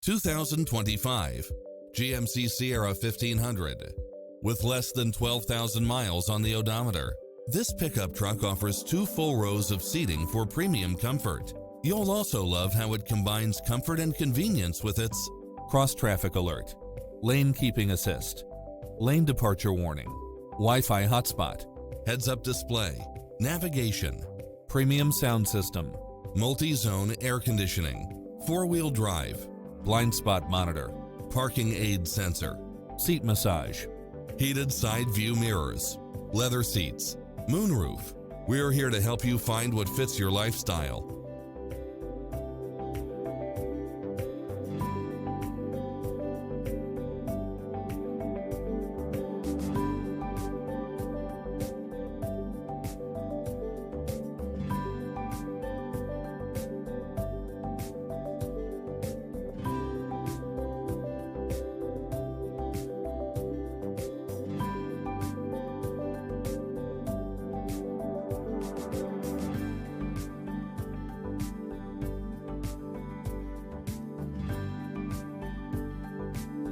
2025 GMC Sierra 1500. With less than 12,000 miles on the odometer, this pickup truck offers 2 full rows of seating for premium comfort. You'll also love how it combines comfort and convenience with its cross-traffic alert, lane keeping assist, lane departure warning, Wi-Fi hotspot, heads-up display, navigation, premium sound system, multi-zone air conditioning, 4-wheel drive, blind spot monitor, parking aid sensor, seat massage, heated side view mirrors, leather seats, moonroof. We're here to help you find what fits your lifestyle.